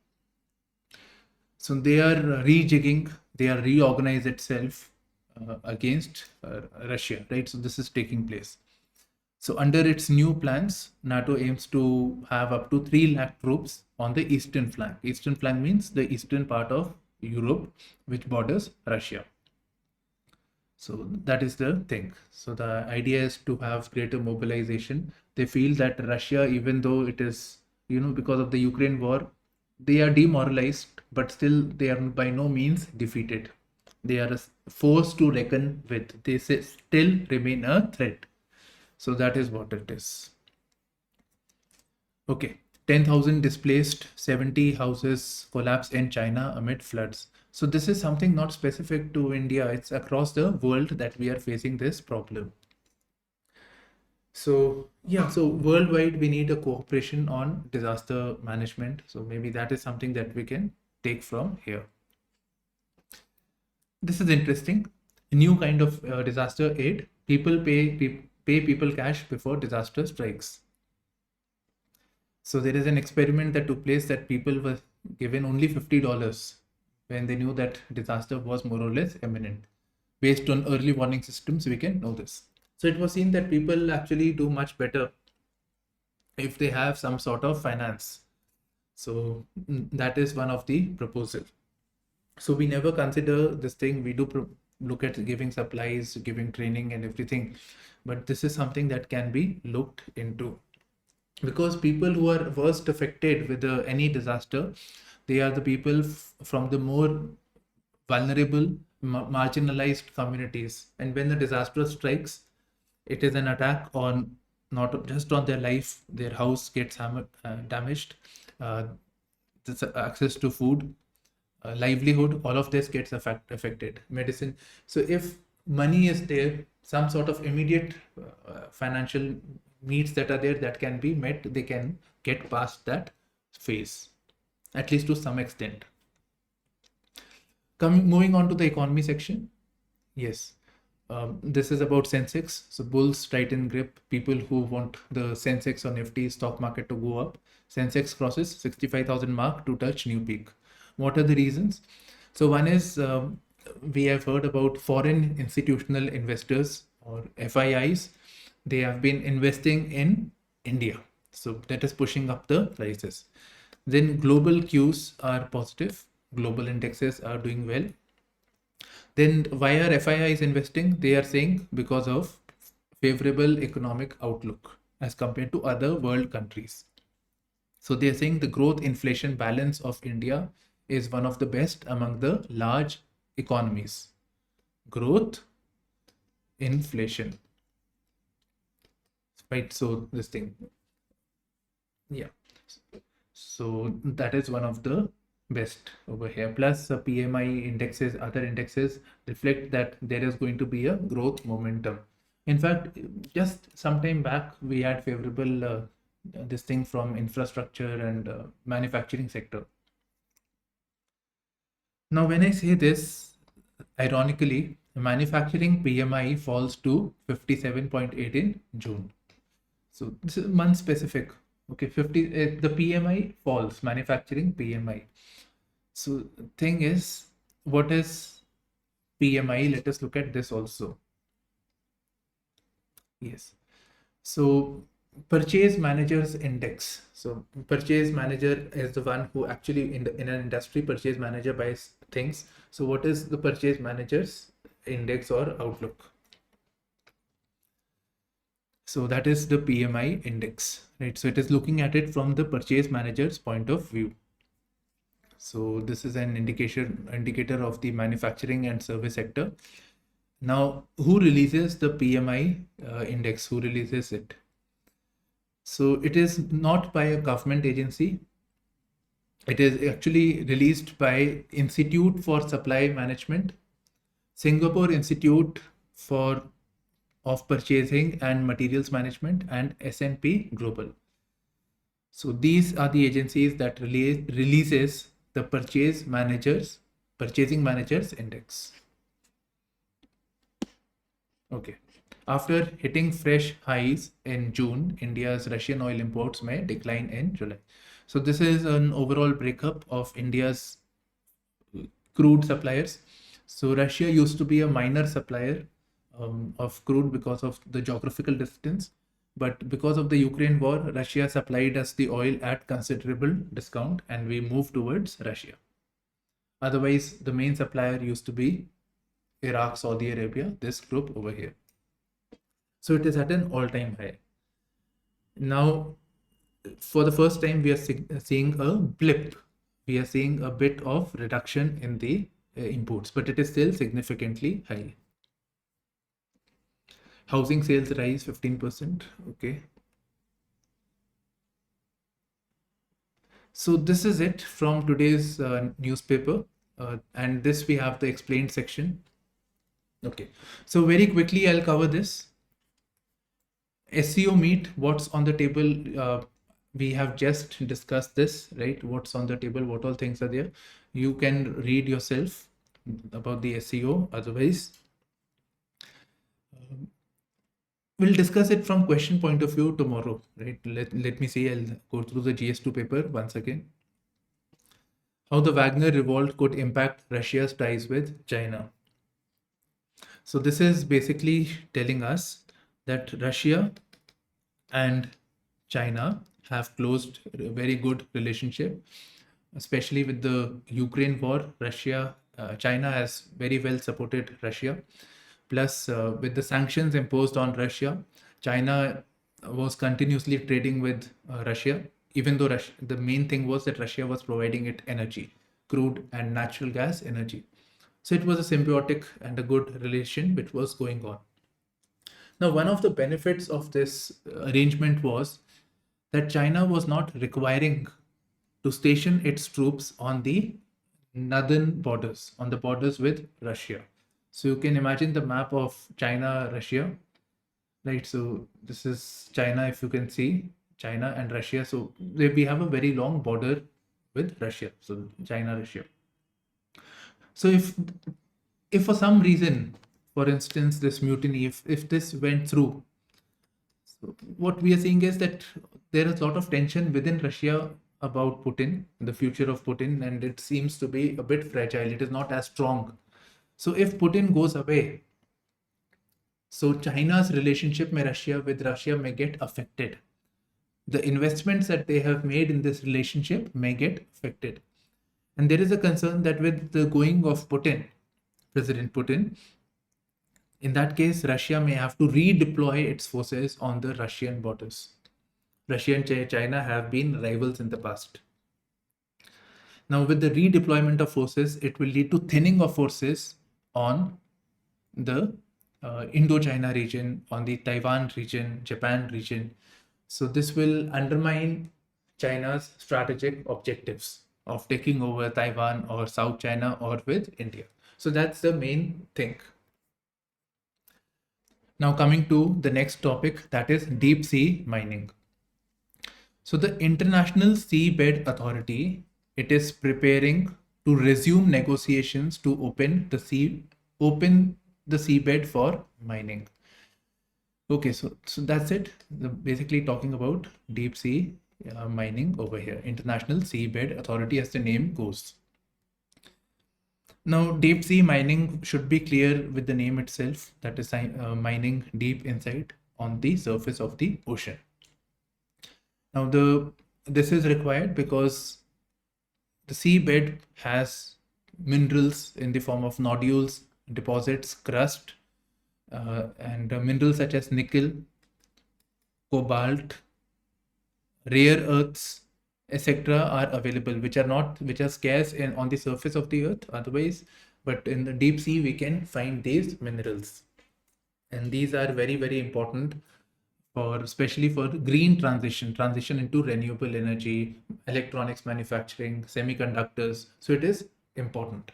So they are rejigging, they are reorganize itself against Russia, right? So this is taking place. So under its new plans, NATO aims to have up to 3 lakh troops on the eastern flank. Eastern flank means the eastern part of Europe, which borders Russia. So that is the thing. So the idea is to have greater mobilization. They feel that Russia, even though it is, because of the Ukraine war, they are demoralized, but still they are by no means defeated. They are a force to reckon with. They still remain a threat. So that is what it is. Okay, 10,000 displaced, 70 houses collapsed in China amid floods. So this is something not specific to India. It's across the world that we are facing this problem. So yeah, so worldwide we need a cooperation on disaster management. So maybe that is something that we can take from here. This is interesting. A new kind of disaster aid. People pay people cash before disaster strikes. So there is an experiment that took place that people were given only $50 when they knew that disaster was more or less imminent. Based on early warning systems, we can know this. So it was seen that people actually do much better if they have some sort of finance. So that is one of the proposals. So we never consider this thing. We do look at giving supplies, giving training and everything. But this is something that can be looked into. Because people who are worst affected with any disaster, they are the people from the more vulnerable, marginalized communities. And when the disaster strikes, it is an attack on not just on their life, their house gets damaged, access to food, livelihood, all of this gets affected, medicine. So if money is there, some sort of immediate financial needs that are there that can be met, they can get past that phase, at least to some extent. Moving on to the economy section. Yes. This is about Sensex. So bulls tighten grip. People who want the Sensex or Nifty stock market to go up. Sensex crosses 65,000 mark to touch new peak. What are the reasons? So one is we have heard about foreign institutional investors or FIIs. They have been investing in India. So that is pushing up the prices. Then global cues are positive. Global indexes are doing well. Then why are FIIs investing? They are saying because of favorable economic outlook as compared to other world countries. So they are saying the growth inflation balance of India is one of the best among the large economies. Growth, inflation. Right, so this thing. Yeah. So that is one of the best over here. Plus PMI indexes, other indexes reflect that there is going to be a growth momentum. In fact, just some time back, we had favorable this thing from infrastructure and manufacturing sector. Now, when I say this, ironically, manufacturing PMI falls to 57.8 in June. So this is month specific. Okay, 50. The PMI falls. Manufacturing PMI. So thing is, what is PMI? Let us look at this also. Yes. So purchase managers index. So purchase manager is the one who actually in an industry, purchase manager buys things. So what is the purchase managers index or outlook? So that is the PMI index, right? So it is looking at it from the purchase manager's point of view. So this is an indicator of the manufacturing and service sector. Now, who releases the PMI index? Who releases it? So it is not by a government agency. It is actually released by Institute for Supply Management, Singapore Institute of Purchasing and Materials Management, and S&P Global. So these are the agencies that releases the purchasing managers index. Okay. After hitting fresh highs in June, India's Russian oil imports may decline in July. So this is an overall breakup of India's crude suppliers. So Russia used to be a minor supplier of crude because of the geographical distance. But because of the Ukraine war, Russia supplied us the oil at considerable discount and we moved towards Russia. Otherwise, the main supplier used to be Iraq, Saudi Arabia, this group over here. So it is at an all-time high. Now, for the first time, we are seeing a blip. We are seeing a bit of reduction in the imports, but it is still significantly high. Housing sales rise 15%. Okay. So this is it from today's newspaper. And this we have the explained section. Okay. So very quickly, I'll cover this. SEO meet, what's on the table? We have just discussed this, right? What's on the table, what all things are there. You can read yourself about the SEO. Otherwise, we'll discuss it from question point of view tomorrow, right? Let me see, I'll go through the GS2 paper once again. How the Wagner revolt could impact Russia's ties with China. So this is basically telling us that Russia and China have closed a very good relationship, especially with the Ukraine war. China has very well supported Russia. Plus, with the sanctions imposed on Russia, China was continuously trading with Russia, even though the main thing was that Russia was providing it energy, crude and natural gas energy. So it was a symbiotic and a good relation which was going on. Now, one of the benefits of this arrangement was that China was not requiring to station its troops on the northern borders, on the borders with Russia. So you can imagine the map of China, Russia. right? So this is China, if you can see, China and Russia. So we have a very long border with Russia. So China, Russia. So if for some reason, for instance, this mutiny, if this went through, so what we are seeing is that there is a lot of tension within Russia about Putin, the future of Putin, and it seems to be a bit fragile. It is not as strong. So if Putin goes away, so China's relationship with Russia may get affected. The investments that they have made in this relationship may get affected. And there is a concern that with the going of Putin, President Putin, in that case, Russia may have to redeploy its forces on the Russian borders. Russia and China have been rivals in the past. Now, with the redeployment of forces, it will lead to thinning of forces on the Indo-China region, on the Taiwan region, Japan region. So this will undermine China's strategic objectives of taking over Taiwan or South China or with India. So that's the main thing. Now coming to the next topic, that is deep sea mining. So the International Seabed Authority, it is preparing to resume negotiations to open the seabed for mining. Okay, so that's it. Basically talking about deep sea mining over here. International Seabed Authority, as the name goes. Now, deep sea mining should be clear with the name itself. That is mining deep inside on the surface of the ocean. Now, this is required because the seabed has minerals in the form of nodules, deposits, crust, and minerals such as nickel, cobalt, rare earths, etc. are available, which are scarce on the surface of the earth otherwise, but in the deep sea we can find these minerals, and these are very, very important especially for green transition into renewable energy, electronics manufacturing, semiconductors. So it is important.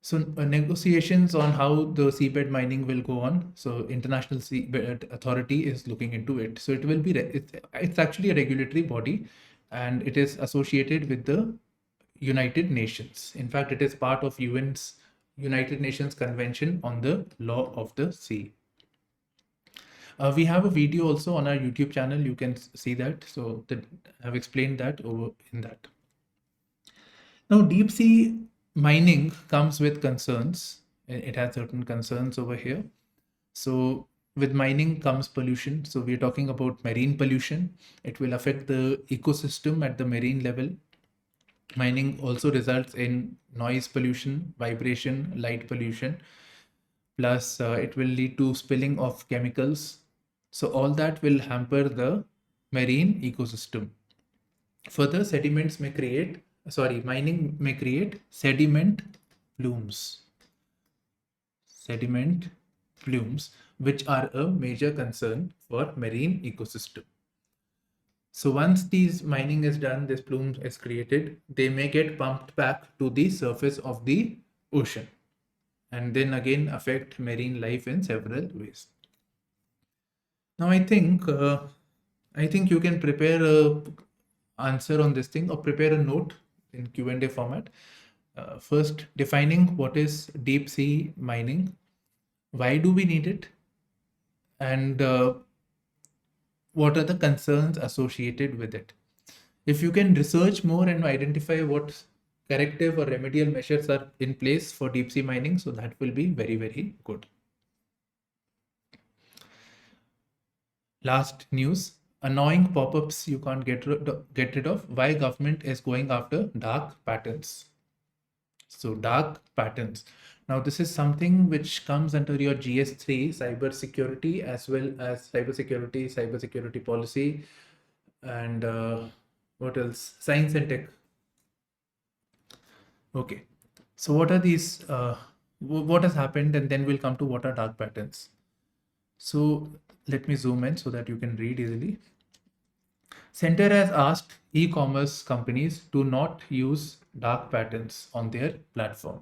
So negotiations on how the seabed mining will go on. So International Seabed Authority is looking into it. So it will be it's actually a regulatory body, and it is associated with the United Nations. In fact, it is part of UN's United Nations Convention on the Law of the Sea. We have a video also on our YouTube channel. You can see that. So I've explained that over in that. Now, deep sea mining comes with concerns. It has certain concerns over here. So with mining comes pollution. So we're talking about marine pollution. It will affect the ecosystem at the marine level. Mining also results in noise pollution, vibration, light pollution. Plus, it will lead to spilling of chemicals. So all that will hamper the marine ecosystem. Further, mining may create sediment plumes. Sediment plumes, which are a major concern for marine ecosystem. So once these mining is done, this plume is created, they may get pumped back to the surface of the ocean, and then again affect marine life in several ways. Now I think you can prepare a answer on this thing, or prepare a note in Q&A format. First, defining what is deep sea mining, why do we need it, and what are the concerns associated with it. If you can research more and identify what corrective or remedial measures are in place for deep sea mining, so that will be very, very good. Last news, annoying pop-ups you can't get rid of. Why government is going after dark patterns. So dark patterns. Now this is something which comes under your GS3 cyber security, as well as cybersecurity policy, and what else? Science and tech. Okay. So what are these? What has happened, and then we'll come to what are dark patterns. So let me zoom in so that you can read easily. Center has asked e-commerce companies to not use dark patterns on their platform.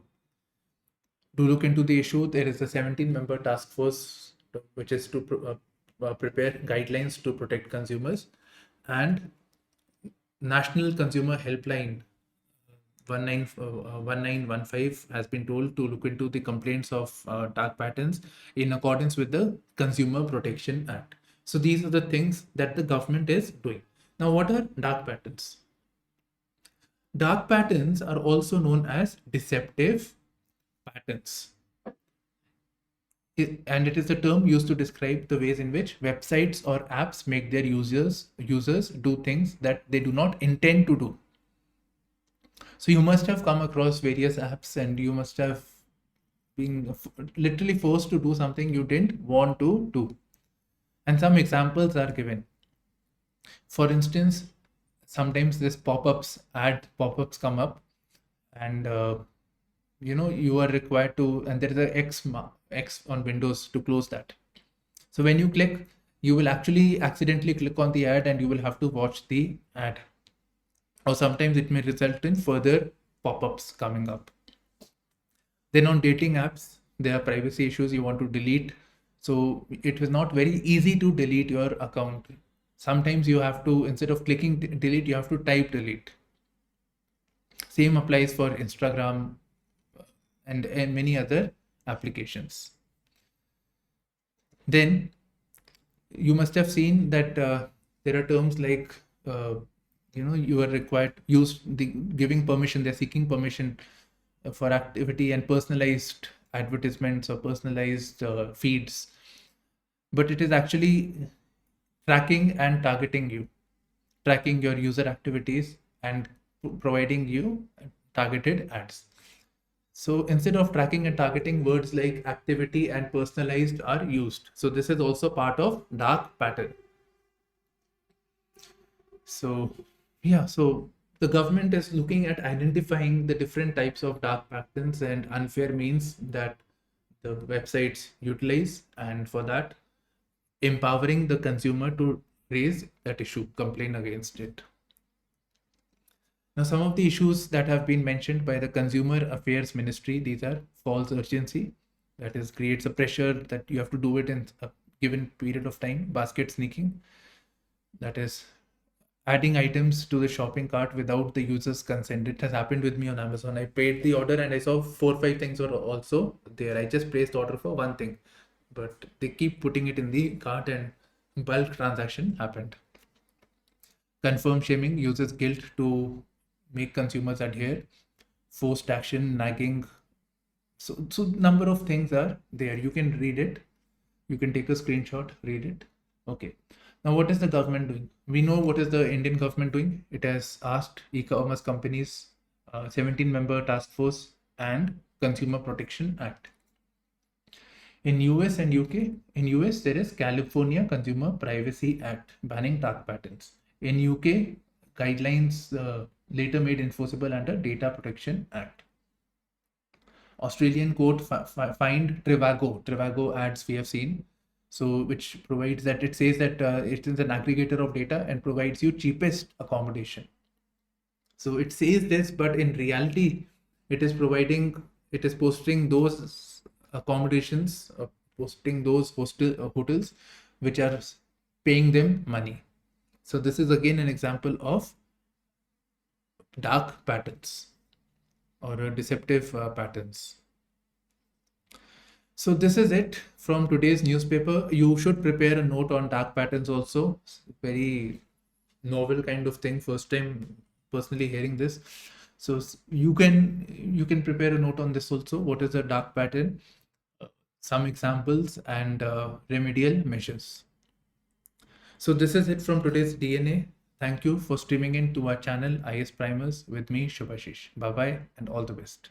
To look into the issue, there is a 17-member task force which is to prepare guidelines to protect consumers, and National Consumer Helpline 1915 has been told to look into the complaints of dark patterns in accordance with the Consumer Protection Act. So these are the things that the government is doing. Now, what are dark patterns? Dark patterns are also known as deceptive patterns. And it is a term used to describe the ways in which websites or apps make their users do things that they do not intend to do. So you must have come across various apps and you must have been literally forced to do something you didn't want to do. And some examples are given. For instance, sometimes this ad pop-ups come up, and you are required to, and there is a X on Windows to close that. So when you click, you will actually accidentally click on the ad and you will have to watch the ad. Or sometimes it may result in further pop-ups coming up. Then on dating apps, there are privacy issues you want to delete. So it is not very easy to delete your account. Sometimes you have to, instead of clicking delete, you have to type delete. Same applies for Instagram and many other applications. Then you must have seen that there are terms like, you are required giving permission, they're seeking permission for activity and personalized advertisements or personalized feeds. But it is actually tracking and targeting you, tracking your user activities and providing you targeted ads. So instead of tracking and targeting, words like activity and personalized are used. So this is also part of dark pattern. So yeah, so the government is looking at identifying the different types of dark patterns and unfair means that the websites utilize, and for that, empowering the consumer to raise that issue, complain against it. Now, some of the issues that have been mentioned by the Consumer Affairs Ministry, these are false urgency, that is, creates a pressure that you have to do it in a given period of time. Basket sneaking, that is, adding items to the shopping cart without the user's consent. It has happened with me on Amazon. I paid the order and I saw 4 or 5 things were also there. I just placed order for one thing, but they keep putting it in the cart and bulk transaction happened. Confirm shaming uses guilt to make consumers adhere. Forced action, nagging. So number of things are there. You can read it. You can take a screenshot, read it. Okay. Now, what is the government doing? We know what is the Indian government doing. It has asked e-commerce companies, 17-member task force, and Consumer Protection Act. In US and UK, in US there is California Consumer Privacy Act banning dark patterns. In UK, guidelines later made enforceable under Data Protection Act. Australian court fined Trivago ads we have seen. So which provides that, it says that it is an aggregator of data and provides you cheapest accommodation. So it says this, but in reality, it is posting those accommodations, posting those hotels which are paying them money. So this is again an example of dark patterns or deceptive patterns. So this is it from today's newspaper. You should prepare a note on dark patterns also. Very novel kind of thing. First time personally hearing this. So you can prepare a note on this also. What is a dark pattern? Some examples and remedial measures. So this is it from today's DNA. Thank you for streaming in to our channel IASPrimers with me, Shubhashish. Bye-bye and all the best.